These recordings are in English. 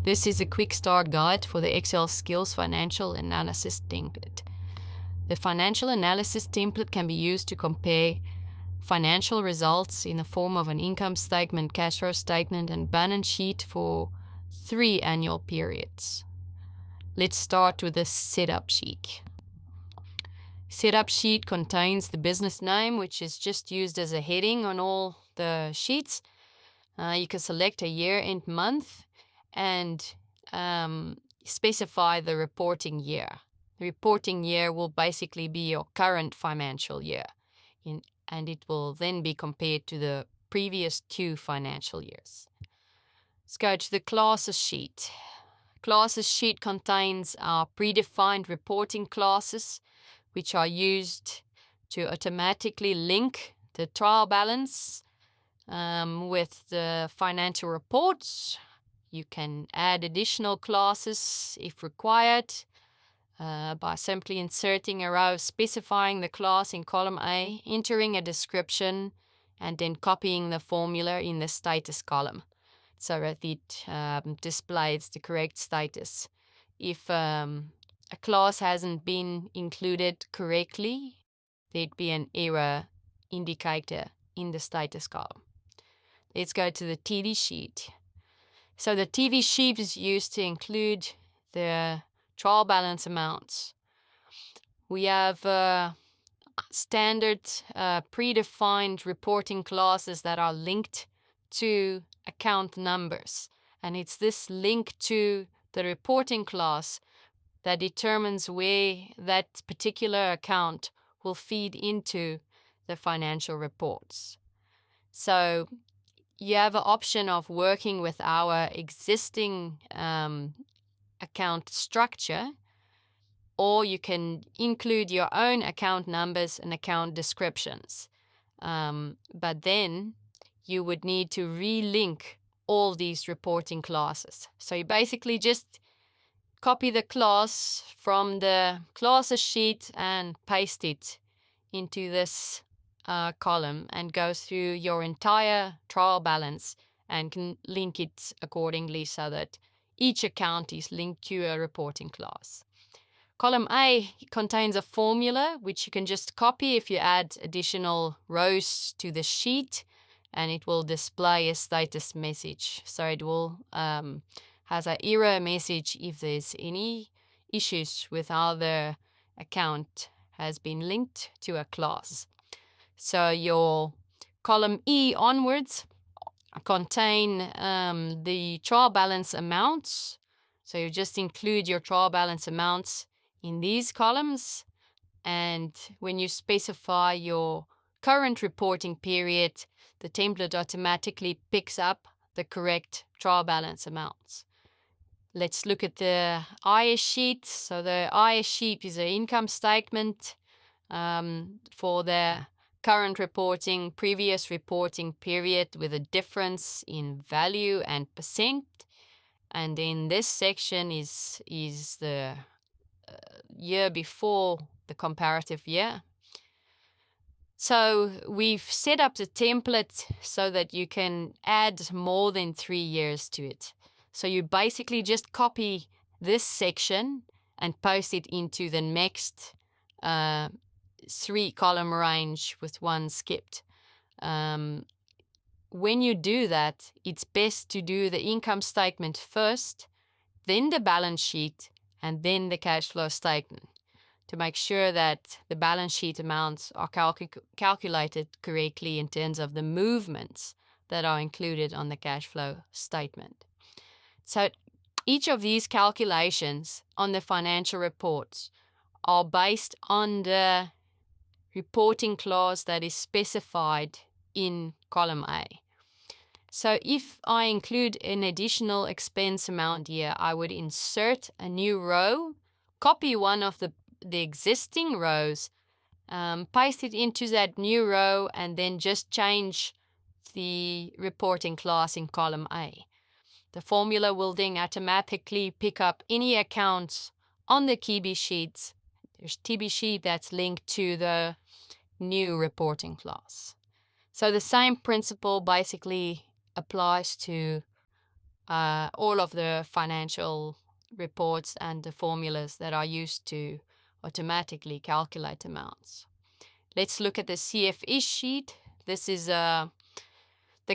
This is a quick start guide for the Excel Skills Financial Analysis Template. The Financial Analysis Template can be used to compare financial results in the form of an income statement, cash flow statement, and balance sheet for 3 annual periods. Let's start with the setup sheet. Setup sheet contains the business name, which is just used as a heading on all the sheets. You can select a year-end month and specify the reporting year. The reporting year will basically be your current financial year, and it will then be compared to the previous 2 financial years. Let's go to the classes sheet. Classes sheet contains our predefined reporting classes, which are used to automatically link the trial balance with the financial reports. You can add additional classes if required by simply inserting a row specifying the class in column A, entering a description, and then copying the formula in the status column so that it displays the correct status. If a class hasn't been included correctly, there'd be an error indicator in the status column. Let's go to the TD sheet. So the TD sheet is used to include the trial balance amounts. We have standard predefined reporting classes that are linked to account numbers. And it's this link to the reporting class that determines where that particular account will feed into the financial reports. So you have an option of working with our existing account structure, or you can include your own account numbers and account descriptions. But then you would need to relink all these reporting classes. So you basically just copy the class from the classes sheet and paste it into this column and go through your entire trial balance and can link it accordingly so that each account is linked to a reporting class. Column A contains a formula which you can just copy if you add additional rows to the sheet, and it will display a status message. So it will has an error message if there's any issues with how the account has been linked to a class. So your column E onwards contain the trial balance amounts. So you just include your trial balance amounts in these columns, and when you specify your current reporting period, the template automatically picks up the correct trial balance amounts. Let's look at the IS sheet. So the IS sheet is an income statement for the current reporting, previous reporting period with a difference in value and percent. And in this section is the year before the comparative year. So we've set up the template so that you can add more than 3 years to it. So you basically just copy this section and paste it into the next 3-column range with one skipped. When you do that, it's best to do the income statement first, then the balance sheet, and then the cash flow statement to make sure that the balance sheet amounts are calculated correctly in terms of the movements that are included on the cash flow statement. So each of these calculations on the financial reports are based on the reporting clause that is specified in column A. So if I include an additional expense amount here, I would insert a new row, copy one of the existing rows, paste it into that new row, and then just change the reporting class in column A. The formula will then automatically pick up any accounts on the TB sheets. There's TB sheet that's linked to the new reporting class. So the same principle basically applies to all of the financial reports and the formulas that are used to automatically calculate amounts. Let's look at the CFE sheet. This is the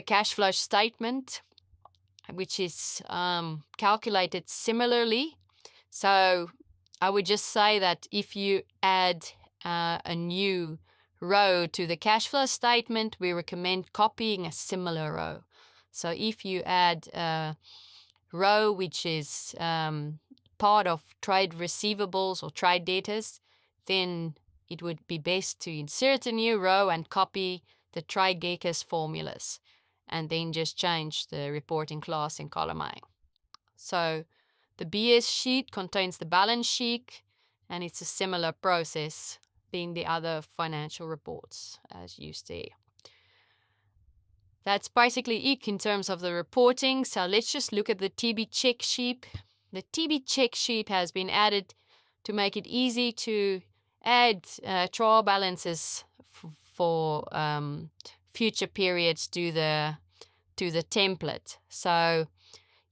cash flow statement, which is calculated similarly. So I would just say that if you add a new row to the cash flow statement, we recommend copying a similar row. So if you add a row which is part of trade receivables or trade debtors, then it would be best to insert a new row and copy the trade debtors formulas, and then just change the reporting class in column A. So the BS sheet contains the balance sheet, and it's a similar process being the other financial reports as you see. That's basically it in terms of the reporting. So let's just look at the TB check sheet. The TB check sheet has been added to make it easy to add trial balances for future periods to the template. So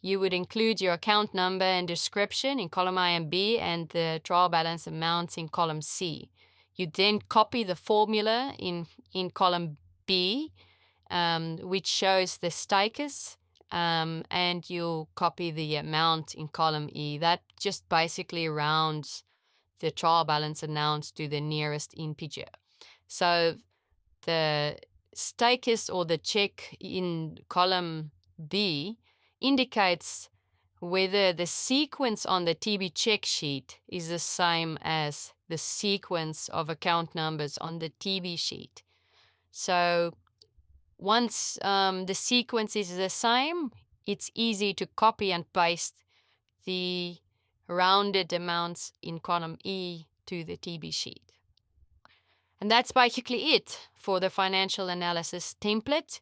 you would include your account number and description in column A and B, and the trial balance amounts in column C. You then copy the formula in column B, which shows the status, and you'll copy the amount in column E. That just basically rounds the trial balance announced to the nearest integer. So the status or the check in column B indicates whether the sequence on the TB check sheet is the same as the sequence of account numbers on the TB sheet. So once the sequence is the same, it's easy to copy and paste the rounded amounts in column E to the TB sheet. And that's basically it for the financial analysis template.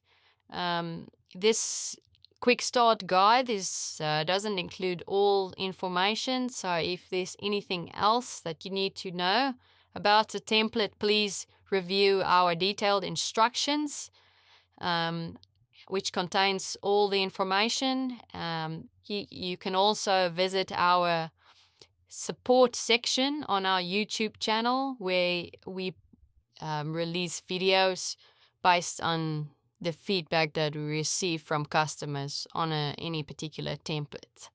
This quick start guide doesn't include all information, so if there's anything else that you need to know about the template, please review our detailed instructions, which contains all the information. You can also visit our support section on our YouTube channel, where we release videos based on the feedback that we receive from customers on any particular template.